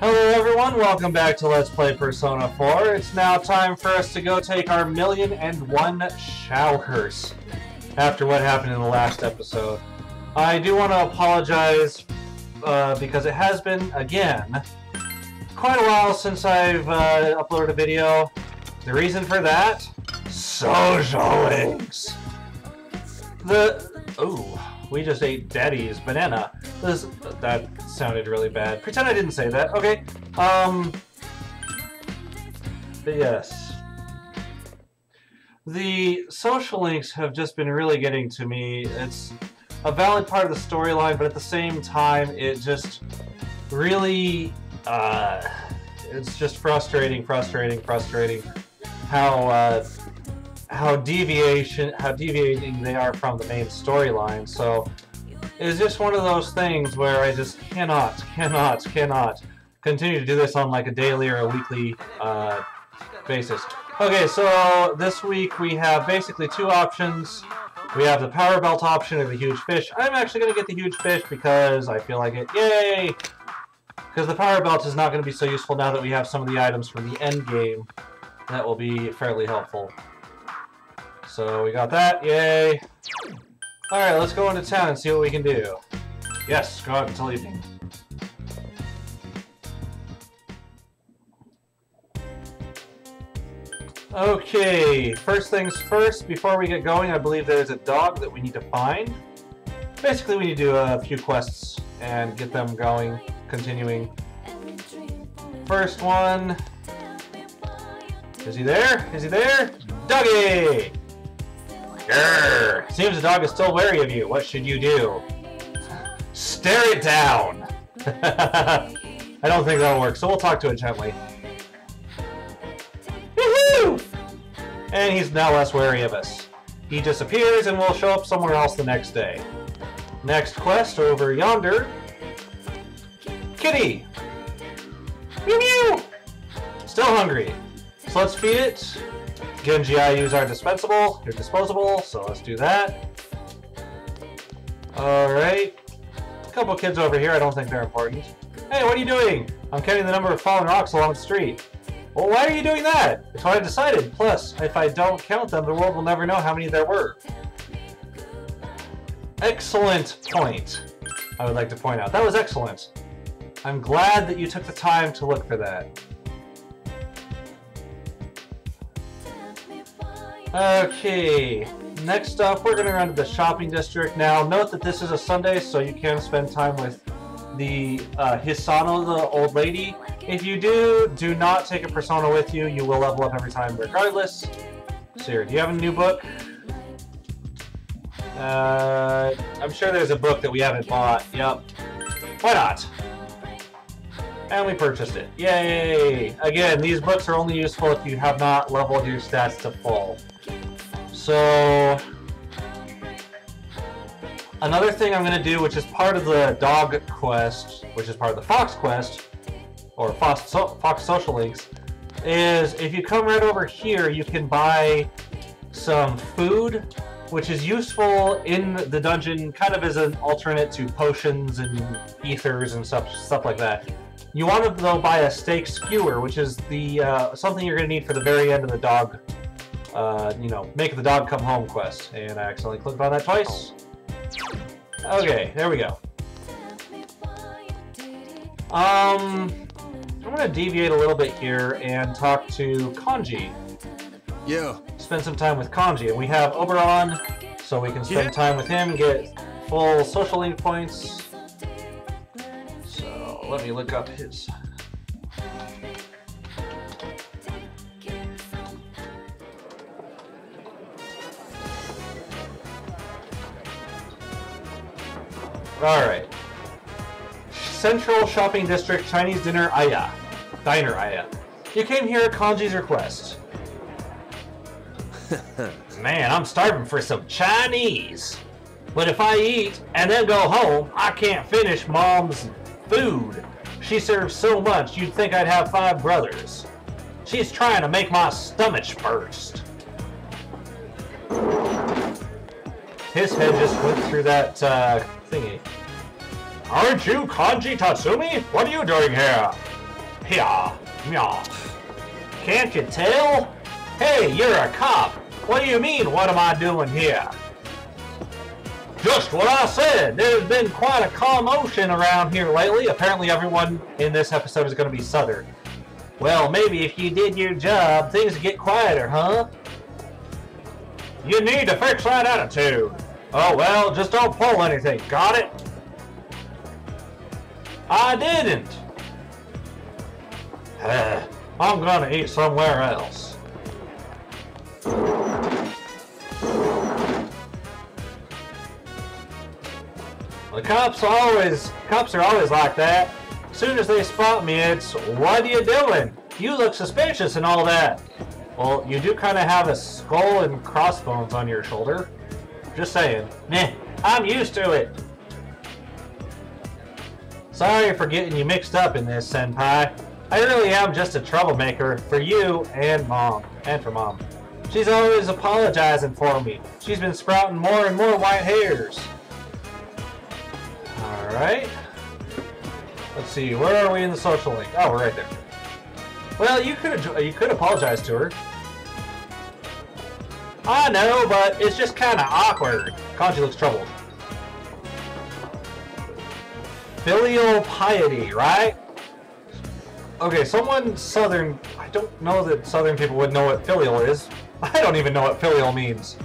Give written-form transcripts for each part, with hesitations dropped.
Hello everyone, welcome back to Let's Play Persona 4. It's now time for us to go take our 1,000,001 showers after what happened in the last episode. I do want to apologize because it has been, again, quite a while since I've uploaded a video. The reason for that? Social links! We just ate Daddy's banana. That sounded really bad. Pretend I didn't say that. Okay. But yes. The social links have just been really getting to me. It's a valid part of the storyline, but at the same time, it just really, it's just frustrating how deviating they are from the main storyline. So it's just one of those things where I just cannot continue to do this on like a daily or a weekly basis. Okay, so this week we have basically two options. We have the power belt option or the huge fish. I'm actually going to get the huge fish because I feel like it. Yay! Because the power belt is not going to be so useful now that we have some of the items from the end game. That will be fairly helpful. So we got that, yay! Alright, let's go into town and see what we can do. Yes, go out until evening. Okay, first things first, before we get going, I believe there's a dog that we need to find. Basically, we need to do a few quests and get them going, continuing. First one... Is he there? Is he there? Doggy! Grrr! Seems the dog is still wary of you. What should you do? Stare it down! I don't think that'll work, so we'll talk to it gently. Woohoo! And he's now less wary of us. He disappears and will show up somewhere else the next day. Next quest over yonder. Kitty! Mew mew! Still hungry. So let's feed it. Genji IUs are disposable, so let's do that. Alright. A couple kids over here, I don't think they're important. Hey, what are you doing? I'm counting the number of fallen rocks along the street. Well, why are you doing that? It's what I decided. Plus, if I don't count them, the world will never know how many there were. Excellent point, I would like to point out. That was excellent. I'm glad that you took the time to look for that. Okay, next up we're going to run to the shopping district. Now note that this is a Sunday, so you can spend time with the Hisano, the old lady. If you do not take a persona with you. You will level up every time regardless. Sierra, do you have a new book? I'm sure there's a book that we haven't bought. Yep. Why not? And we purchased it. Yay! Again, these books are only useful if you have not leveled your stats to full. So, another thing I'm going to do, which is part of the dog quest, which is part of the fox quest, or fox social links, is if you come right over here, you can buy some food, which is useful in the dungeon, kind of as an alternate to potions and ethers and stuff like that. You want to, though, buy a steak skewer, which is the something you're going to need for the very end of the dog, make the dog come home quest. And I accidentally clicked on that twice. Okay, there we go. I'm going to deviate a little bit here and talk to Kanji. Yeah. Spend some time with Kanji. And we have Oberon, so we can spend time with him, get full social link points. Let me look up his. Alright. Central Shopping District, Chinese Diner Aya. You came here at Kanji's request. Man, I'm starving for some Chinese. But if I eat and then go home, I can't finish Mom's food. She serves so much, you'd think I'd have 5 brothers. She's trying to make my stomach burst. His head just went through that thingy. Aren't you Kanji Tatsumi? What are you doing here? Pia, meow. Can't you tell? Hey, you're a cop. What do you mean, what am I doing here? Just what I said. There's been quite a commotion around here lately. Apparently everyone in this episode is going to be Southern. Well, maybe if you did your job, things would get quieter, huh? You need to fix that attitude. Oh, well, just don't pull anything. Got it? I didn't. I'm gonna eat somewhere else. The cops are always like that. As soon as they spot me, it's, what are you doing? You look suspicious and all that. Well, you do kind of have a skull and crossbones on your shoulder. Just saying. Meh, I'm used to it. Sorry for getting you mixed up in this, Senpai. I really am just a troublemaker for you and Mom. And for Mom. She's always apologizing for me. She's been sprouting more and more white hairs. Alright. Let's see, where are we in the social link? Oh, we're right there. Well, you could apologize to her. I know, but it's just kind of awkward. Kanji looks troubled. Filial piety, right? Okay, someone Southern... I don't know that Southern people would know what filial is. I don't even know what filial means.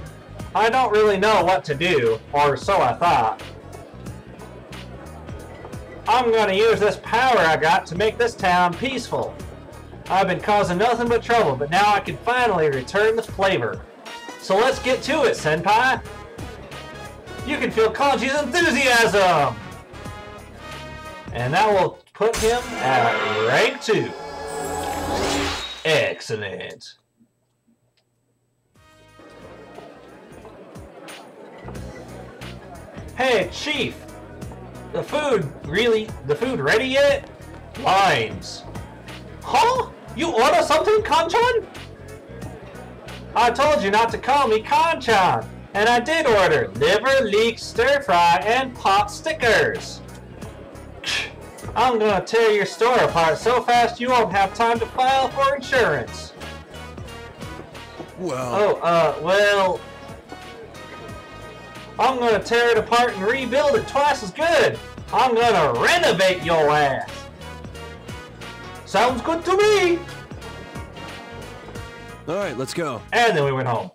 I don't really know what to do, or so I thought. I'm gonna use this power I got to make this town peaceful. I've been causing nothing but trouble, but now I can finally return the flavor. So let's get to it, Senpai! You can feel Kanji's enthusiasm! And that will put him at rank 2. Excellent. Hey, Chief! The food ready yet? Lines. Huh? You order something, Kanchan? I told you not to call me Kanchan, and I did order liver, leek, stir fry, and pot stickers. I'm gonna tear your store apart so fast you won't have time to file for insurance. Well... well... I'm gonna tear it apart and rebuild it twice as good. I'm gonna renovate your ass. Sounds good to me. Alright, let's go. And then we went home.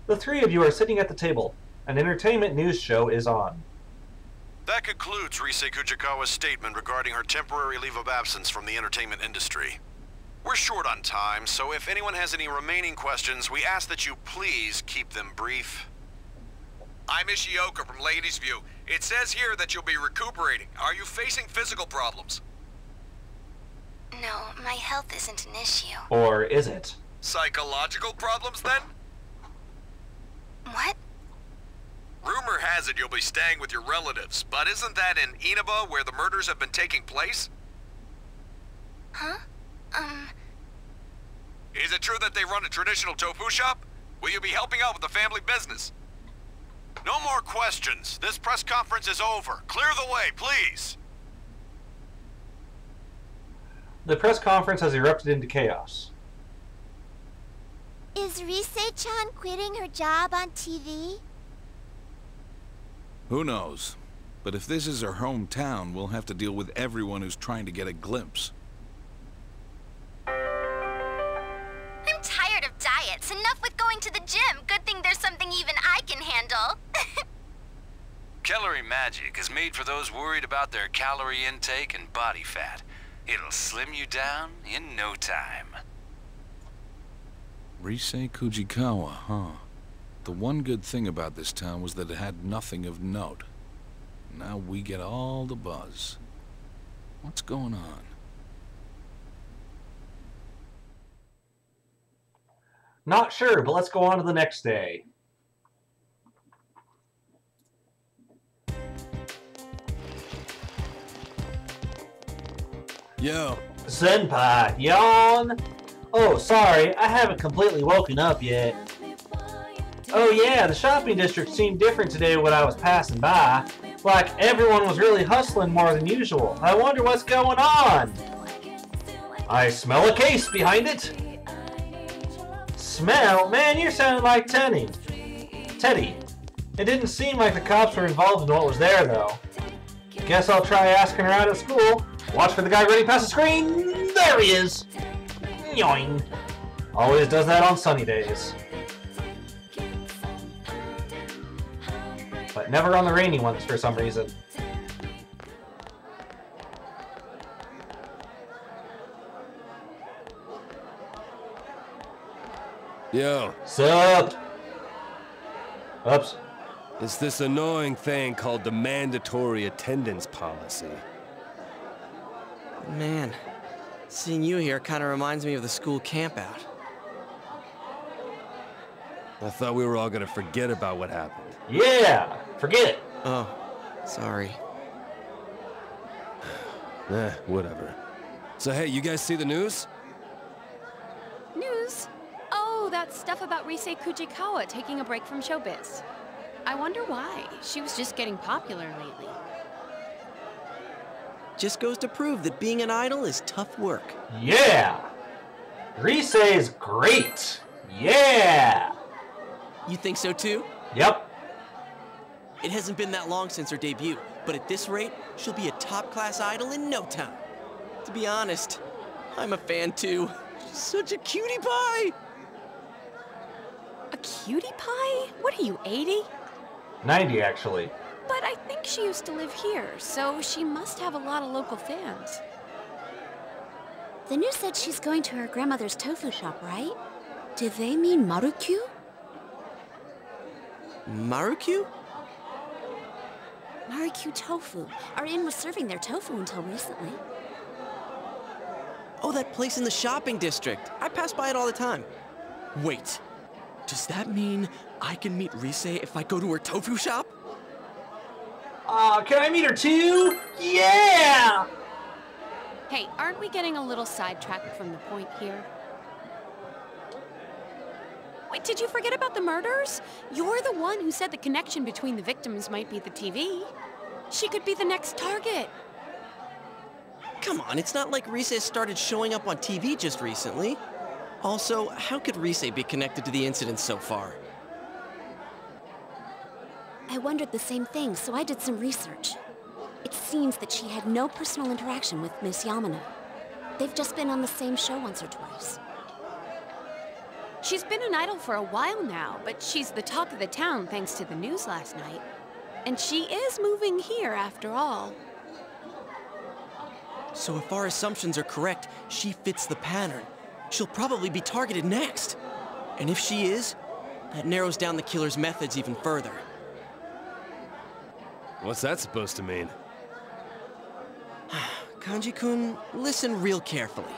The three of you are sitting at the table. An entertainment news show is on. That concludes Rise Kujikawa's statement regarding her temporary leave of absence from the entertainment industry. We're short on time, so if anyone has any remaining questions, we ask that you please keep them brief. I'm Ishioka from Ladies View. It says here that you'll be recuperating. Are you facing physical problems? No, my health isn't an issue. Or is it? Psychological problems, then? What? Rumor has it you'll be staying with your relatives, but isn't that in Inaba where the murders have been taking place? Huh? Is it true that they run a traditional tofu shop? Will you be helping out with the family business? No more questions. This press conference is over. Clear the way, please. The press conference has erupted into chaos. Is Rise-chan quitting her job on TV? Who knows? But if this is her hometown, we'll have to deal with everyone who's trying to get a glimpse. I'm tired of diets. Enough with going to the gym. Good thing there's something even I can handle. Calorie Magic is made for those worried about their calorie intake and body fat. It'll slim you down in no time. Rise Kujikawa, huh? The one good thing about this town was that it had nothing of note. Now we get all the buzz. What's going on? Not sure, but let's go on to the next day. Yo. Senpai, yawn. Oh, sorry, I haven't completely woken up yet. Oh yeah, the shopping district seemed different today when I was passing by. Like everyone was really hustling more than usual. I wonder what's going on. I smell a case behind it. Smell? Man, you're sounding like Teddy. It didn't seem like the cops were involved in what was there, though. Guess I'll try asking her out at school. Watch for the guy running past the screen. There he is. Yoing. Always does that on sunny days. But never on the rainy ones for some reason. Yo. Sup? Oops. It's this annoying thing called the mandatory attendance policy. Man, seeing you here kind of reminds me of the school campout. I thought we were all gonna forget about what happened. Yeah! Forget it! Oh, sorry. Whatever. So hey, you guys see the news? News? Oh, that stuff about Rise Kujikawa taking a break from showbiz. I wonder why. She was just getting popular lately. Just goes to prove that being an idol is tough work. Yeah! Rise's great! Yeah! You think so too? Yep. It hasn't been that long since her debut, but at this rate, she'll be a top-class idol in no time. To be honest, I'm a fan too. She's such a cutie pie! A cutie pie? What are you, 80? 90, actually. But I think she used to live here, so she must have a lot of local fans. The news said she's going to her grandmother's tofu shop, right? Do they mean Marukyu? Marukyu? Marukyu Tofu. Our inn was serving their tofu until recently. Oh, that place in the shopping district. I pass by it all the time. Wait, does that mean I can meet Rise if I go to her tofu shop? Can I meet her too? Yeah! Hey, aren't we getting a little sidetracked from the point here? Wait, did you forget about the murders? You're the one who said the connection between the victims might be the TV. She could be the next target. Come on, it's not like Rise started showing up on TV just recently. Also, how could Rise be connected to the incidents so far? I wondered the same thing, so I did some research. It seems that she had no personal interaction with Miss Yamano. They've just been on the same show once or twice. She's been an idol for a while now, but she's the talk of the town thanks to the news last night. And she is moving here after all. So if our assumptions are correct, she fits the pattern. She'll probably be targeted next. And if she is, that narrows down the killer's methods even further. What's that supposed to mean? Kanji-kun, listen real carefully.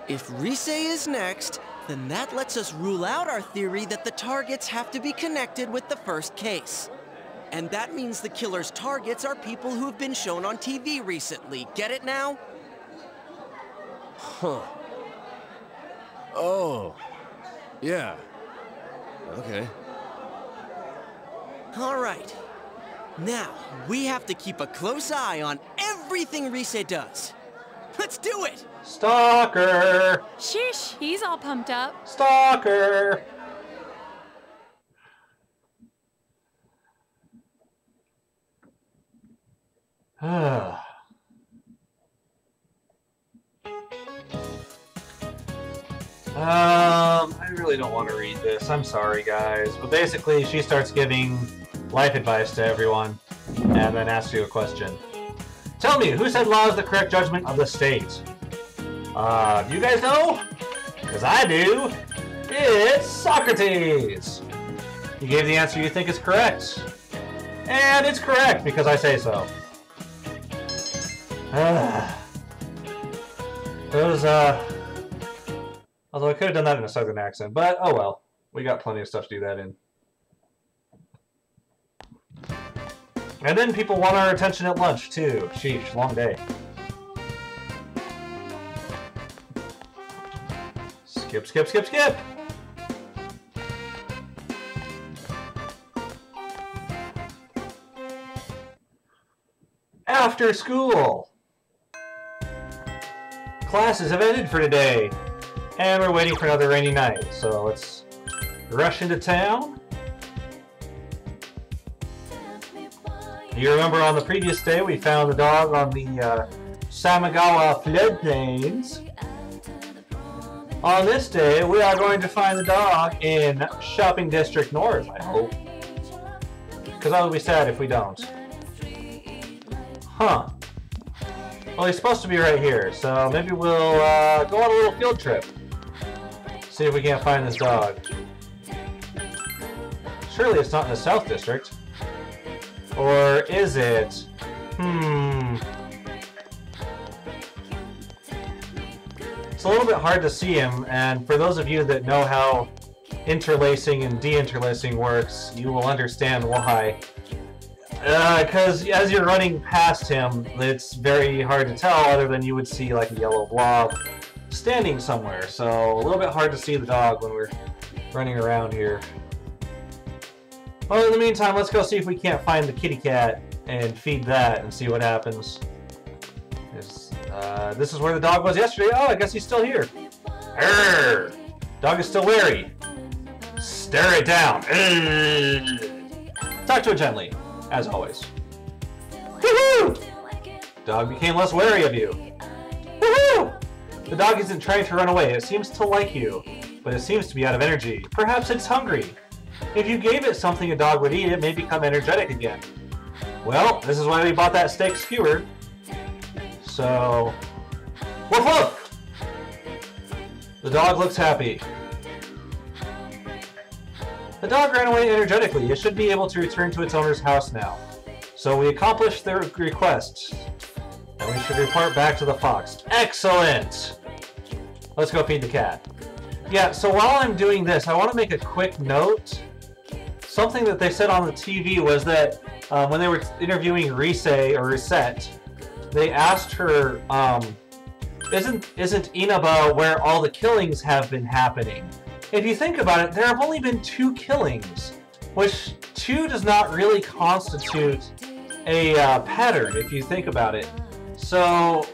If Rise is next, then that lets us rule out our theory that the targets have to be connected with the first case. And that means the killer's targets are people who've been shown on TV recently. Get it now? Huh. Oh. Yeah. Okay. All right. Now, we have to keep a close eye on everything Rise does. Let's do it! Stalker! Shish, he's all pumped up. Stalker! I really don't want to read this. I'm sorry, guys. But basically, she starts giving life advice to everyone and then asks you a question. Tell me, who said law is the correct judgment of the state? Do you guys know? Because I do. It's Socrates! You gave the answer you think is correct. And it's correct, because I say so. Although I could have done that in a southern accent, but oh well. We got plenty of stuff to do that in. And then people want our attention at lunch, too. Sheesh, long day. Skip, skip, skip, skip! After school! Classes have ended for today, and we're waiting for another rainy night, so let's rush into town. You remember on the previous day we found the dog on the Samagawa floodplains. On this day, we are going to find the dog in Shopping District North, I hope. Because I will be sad if we don't. Huh. Well, he's supposed to be right here, so maybe we'll go on a little field trip. See if we can't find this dog. Surely it's not in the South District. Or is it? It's a little bit hard to see him, and for those of you that know how interlacing and deinterlacing works, you will understand why. Because as you're running past him, it's very hard to tell other than you would see like a yellow blob standing somewhere. So a little bit hard to see the dog when we're running around here. Well, in the meantime, let's go see if we can't find the kitty cat and feed that and see what happens. This is where the dog was yesterday. Oh, I guess he's still here. Arrgh! Dog is still wary. Stare it down. Arrgh! Talk to it gently, as always. Woohoo! Dog became less wary of you. Woohoo! The dog isn't trying to run away. It seems to like you, but it seems to be out of energy. Perhaps it's hungry. If you gave it something a dog would eat, it may become energetic again. Well, this is why we bought that steak skewer. So, woof woof! The dog looks happy. The dog ran away energetically. It should be able to return to its owner's house now. So we accomplished their request. And we should report back to the fox. Excellent! Let's go feed the cat. Yeah, so while I'm doing this, I want to make a quick note. Something that they said on the TV was that when they were interviewing Reset, they asked her, isn't Inaba where all the killings have been happening? If you think about it, there have only been 2 killings, which 2 does not really constitute a pattern, if you think about it. So,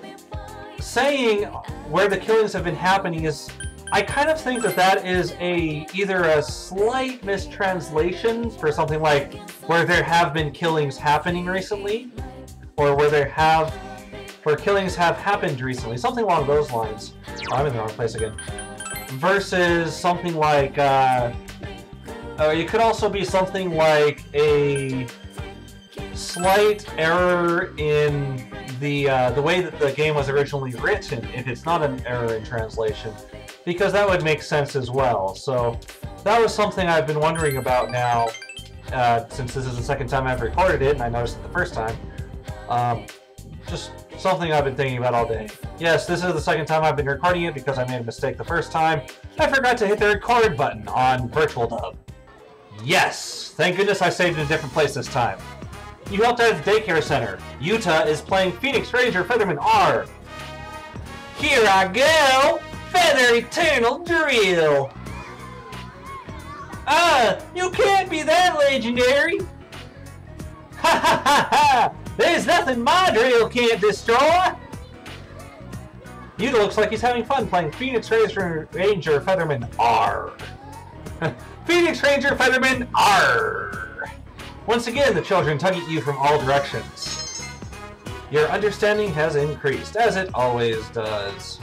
saying where the killings have been happening is... I kind of think that that is either a slight mistranslation for something like where there have been killings happening recently, or where killings have happened recently, something along those lines. Oh, I'm in the wrong place again. Versus something like, it could also be something like a slight error in the way that the game was originally written, if it's not an error in translation. Because that would make sense as well. So that was something I've been wondering about now, since this is the second time I've recorded it, and I noticed it the first time. Just something I've been thinking about all day. Yes, this is the second time I've been recording it because I made a mistake the first time. I forgot to hit the record button on Virtual Dub. Yes! Thank goodness I saved in a different place this time. You helped out at the daycare center. Yuta is playing Phoenix Ranger Featherman R. Here I go! Feather Eternal Drill! You can't be that legendary! Ha ha ha ha! There's nothing my drill can't destroy! Yuta looks like he's having fun playing Phoenix Ranger Featherman R. Phoenix Ranger Featherman R! Once again, the children tug at you from all directions. Your understanding has increased, as it always does.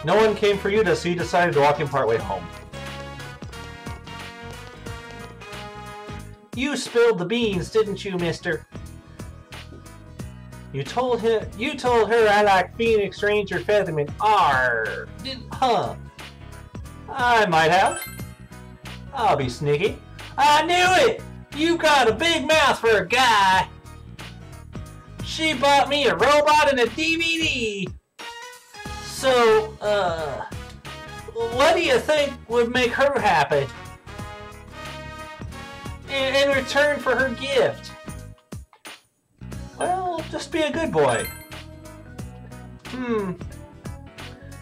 No one came for Yuta, so you decided to walk him partway home. You spilled the beans, didn't you, mister? You told her I like Phoenix Ranger Featherman R. Huh. I might have. I'll be sneaky. I knew it! You got a big mouth for a guy! She bought me a robot and a DVD! So, what do you think would make her happy? In return for her gift? Just be a good boy.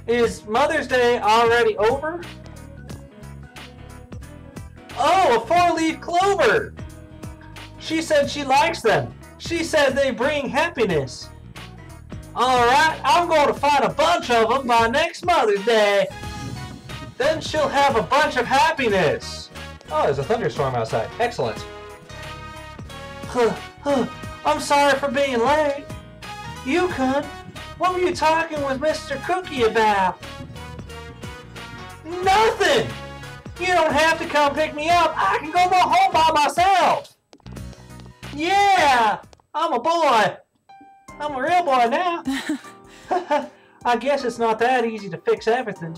Is Mother's Day already over? Oh, a 4-leaf clover! She said she likes them. She said they bring happiness. Alright, I'm going to find a bunch of them by next Mother's Day. Then she'll have a bunch of happiness. Oh, there's a thunderstorm outside. Excellent. I'm sorry for being late. Yukon, what were you talking with Mr. Cookie about? Nothing! You don't have to come pick me up. I can go home by myself. Yeah! I'm a boy. I'm a real boy now. I guess it's not that easy to fix everything.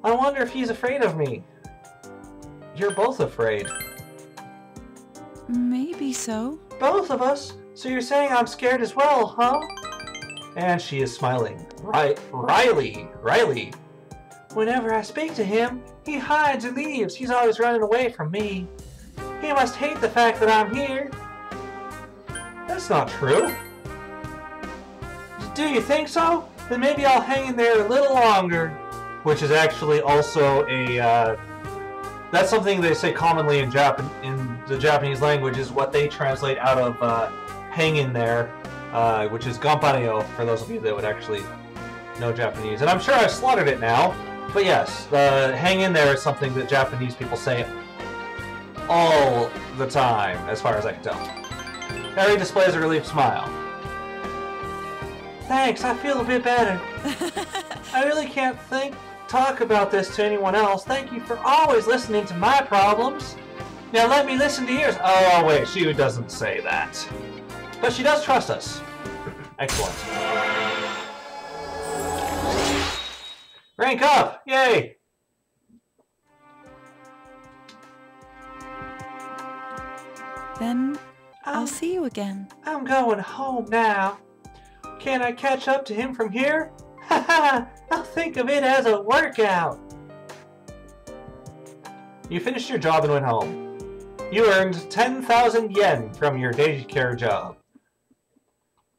I wonder if he's afraid of me. You're both afraid. Maybe so. Both of us? So you're saying I'm scared as well, huh? And she is smiling. Riley. Whenever I speak to him, he hides and leaves. He's always running away from me. He must hate the fact that I'm here. That's not true. Do you think so? Then maybe I'll hang in there a little longer. Which is actually also a, that's something they say commonly in the Japanese language, is what they translate out of hang in there, which is gampareo, for those of you that would actually know Japanese. And I'm sure I've slaughtered it now, but yes, hang in there is something that Japanese people say all the time, as far as I can tell. Harry displays a relieved smile. Thanks, I feel a bit better. I really can't talk about this to anyone else. Thank you for always listening to my problems. Now let me listen to yours. Oh, wait, she doesn't say that. But she does trust us. Excellent. Rank up! Yay! Then I'll see you again. I'm going home now. Can I catch up to him from here? Haha! I'll think of it as a workout. You finished your job and went home. You earned 10,000 yen from your daycare job.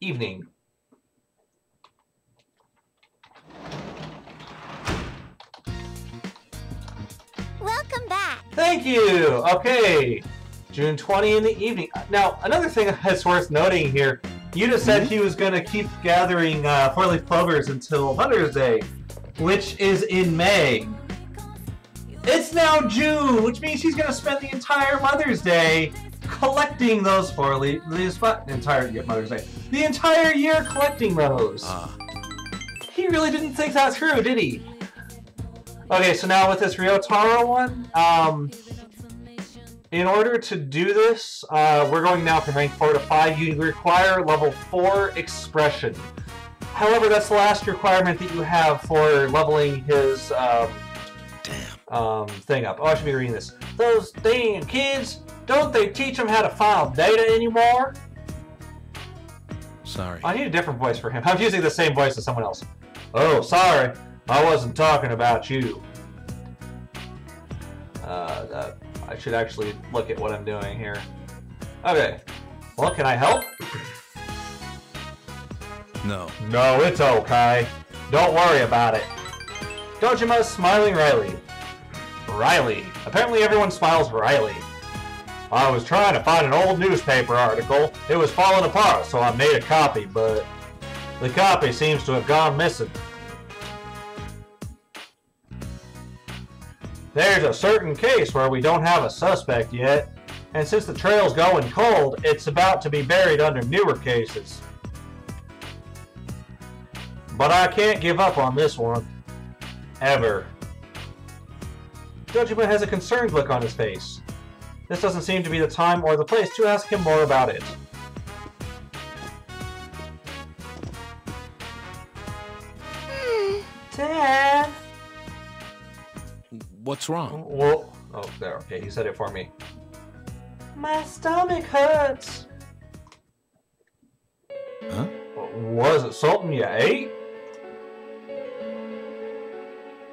Evening. Welcome back. Thank you. Okay. June 20 in the evening. Now, another thing that's worth noting here, Yuta said he was going to keep gathering 4-leaf clovers until Mother's Day, which is in May. It's now June, which means he's going to spend the entire Mother's Day collecting those 4-leaf... The entire year collecting those. He really didn't think that through, did he? Okay, so now with this Ryotaro one, in order to do this, we're going now from rank 4 to 5. You require level 4 expression. However, that's the last requirement that you have for leveling his thing up. Oh, I should be reading this. Those damn kids, don't they teach them how to file data anymore? Sorry. I need a different voice for him. I'm using the same voice as someone else. Oh, sorry. I wasn't talking about you. I should actually look at what I'm doing here. Okay. Well, can I help? No. No, it's okay. Don't worry about it. Dojima's smiling Riley. Riley. Apparently everyone smiles Riley. I was trying to find an old newspaper article. It was falling apart, so I made a copy, but the copy seems to have gone missing. There's a certain case where we don't have a suspect yet, and since the trail's going cold, it's about to be buried under newer cases. But I can't give up on this one. Ever. Dojima has a concerned look on his face. This doesn't seem to be the time or the place to ask him more about it. Dad! What's wrong? Well, oh, there, okay, he said it for me. My stomach hurts. Huh? Was it something you ate?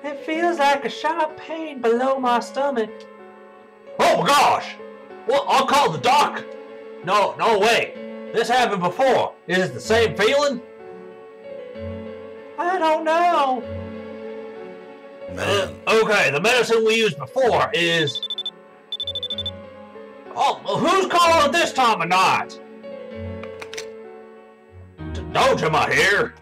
It feels like a sharp pain below my stomach. Oh my gosh! Well, I'll call the doc. No way. This happened before. Is it the same feeling? I don't know. Man. Okay, the medicine we used before is... Oh, who's calling this time of night? Dojima here.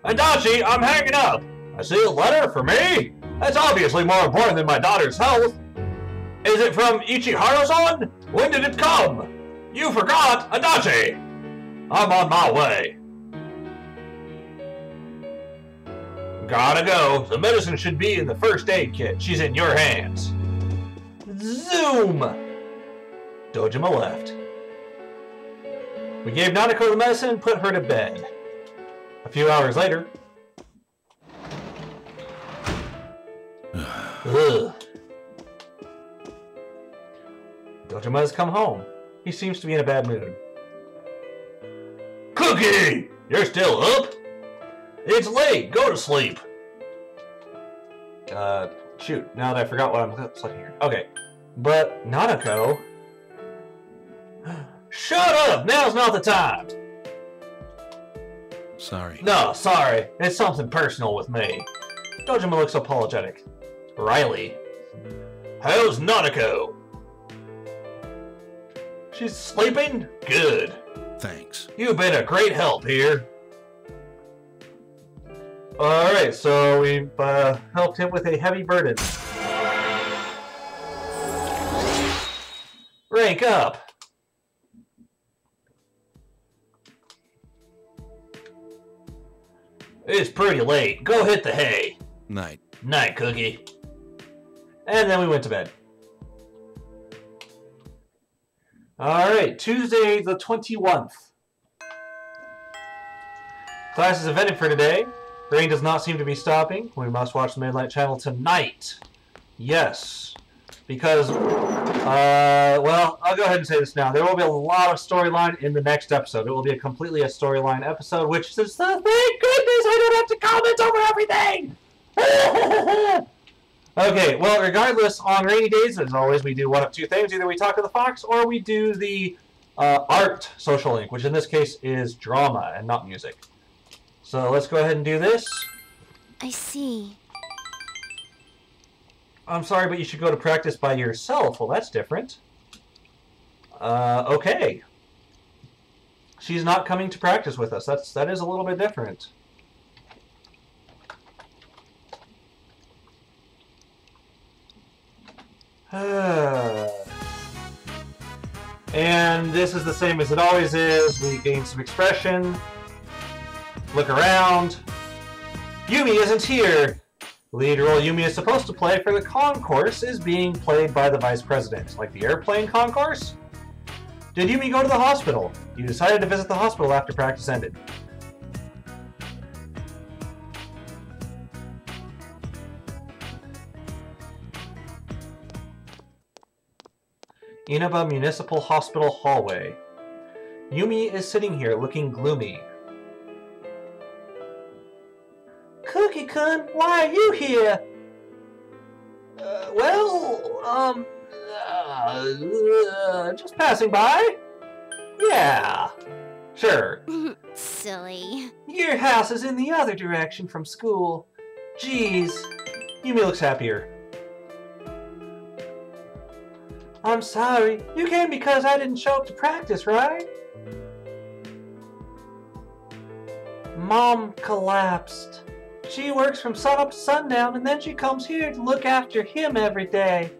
Adachi, I'm hanging up. I see a letter for me? That's obviously more important than my daughter's health. Is it from Ichiharu-san? When did it come? You forgot, Adachi. I'm on my way. Gotta go. The medicine should be in the first aid kit. She's in your hands. Zoom! Dojima left. We gave Nanako the medicine and put her to bed. A few hours later... Ugh. Dojima has come home. He seems to be in a bad mood. Cookie! You're still up? It's late. Go to sleep. Shoot. Now that I forgot what I'm looking here. Okay. But Nanako... Shut up! Now's not the time! Sorry. No, sorry. It's something personal with me. Dojima looks apologetic. Riley. How's Nanako? She's sleeping? Good. Thanks. You've been a great help here. Alright, so we've helped him with a heavy burden. Rank up. It's pretty late. Go hit the hay. Night. Night, Cookie. And then we went to bed. Alright, Tuesday the 21th. Classes have ended for today. Rain does not seem to be stopping. We must watch the Midnight Channel tonight. Yes. Because, well, I'll go ahead and say this now. There will be a lot of storyline in the next episode. It will be a completely a storyline episode, which is, thank goodness I don't have to comment over everything! Okay, well, regardless, on rainy days, as always, we do one of two things. Either we talk to the Fox, or we do the art social link, which in this case is drama and not music. So let's go ahead and do this. I see. I'm sorry, but you should go to practice by yourself. Well, that's different. Okay. She's not coming to practice with us. That is a little bit different. And this is the same as it always is. We gain some expression. Look around. Yumi isn't here. The lead role Yumi is supposed to play for the concourse is being played by the vice president. Like the airplane concourse? Did Yumi go to the hospital? You decided to visit the hospital after practice ended. Inaba Municipal Hospital hallway. Yumi is sitting here looking gloomy. Cookie-kun, why are you here? Just passing by? Yeah, sure. Silly. Your house is in the other direction from school. Jeez. Yumi looks happier. I'm sorry. You came because I didn't show up to practice, right? Mom collapsed. She works from sunup to sundown, and then she comes here to look after him every day.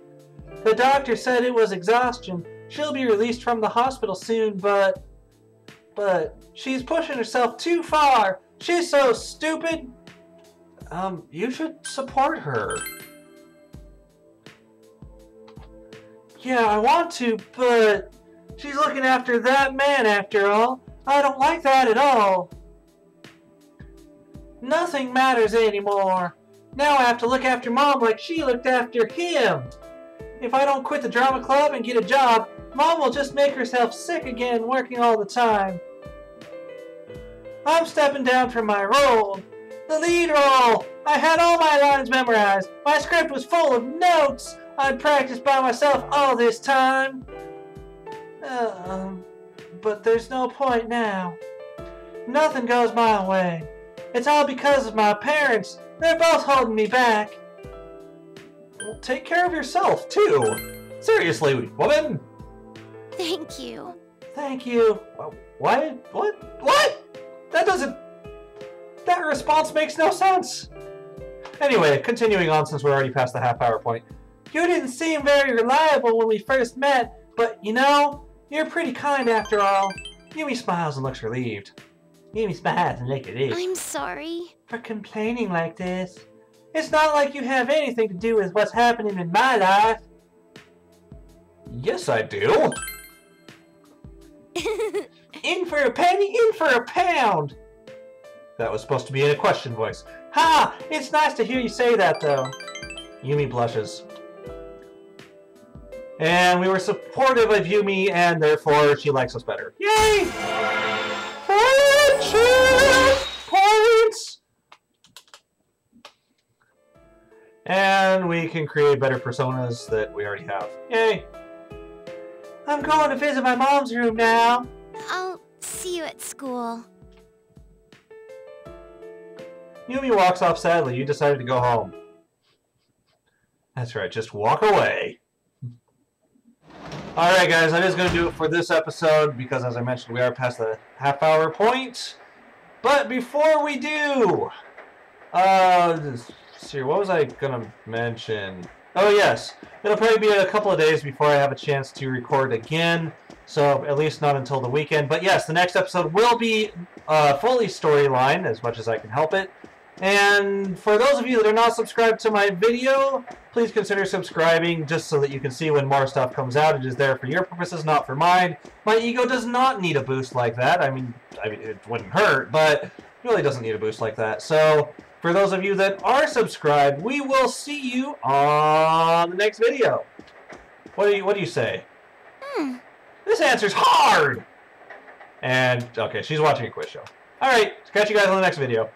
The doctor said it was exhaustion. She'll be released from the hospital soon, but she's pushing herself too far. She's so stupid. You should support her. Yeah, I want to, but she's looking after that man after all. I don't like that at all. Nothing matters anymore. Now I have to look after Mom like she looked after him. If I don't quit the drama club and get a job, Mom will just make herself sick again working all the time. I'm stepping down from my role. The lead role! I had all my lines memorized. My script was full of notes. I'd practiced by myself all this time. but there's no point now. Nothing goes my way. It's all because of my parents. They're both holding me back. Well, take care of yourself, too. Seriously, woman. Thank you. Thank you. What? That response makes no sense. Anyway, continuing on since we're already past the half-hour point. You didn't seem very reliable when we first met, but you know, you're pretty kind after all. Yumi smiles and looks relieved. Yumi smiles and looks relieved. I'm sorry. For complaining like this. It's not like you have anything to do with what's happening in my life. Yes, I do. In for a penny, in for a pound. That was supposed to be in a question voice. Ha! It's nice to hear you say that, though. Yumi blushes. And we were supportive of Yumi, and therefore she likes us better. Yay! Friendship points! And we can create better personas that we already have. Yay! I'm going to visit my mom's room now. I'll see you at school. Yumi walks off sadly. You decided to go home. That's right, just walk away. Alright guys, that is going to do it for this episode because as I mentioned, we are past the half-hour point. But before we do, let's see, what was I going to mention? Oh yes, it'll probably be a couple of days before I have a chance to record again. So at least not until the weekend. But yes, the next episode will be fully storyline as much as I can help it. And for those of you that are not subscribed to my video, please consider subscribing just so that you can see when more stuff comes out. It is there for your purposes, not for mine. My ego does not need a boost like that. I mean it wouldn't hurt, but it really doesn't need a boost like that. So for those of you that are subscribed, we will see you on the next video. What do you say? This answer's hard! And, okay, she's watching a quiz show. Alright, catch you guys on the next video.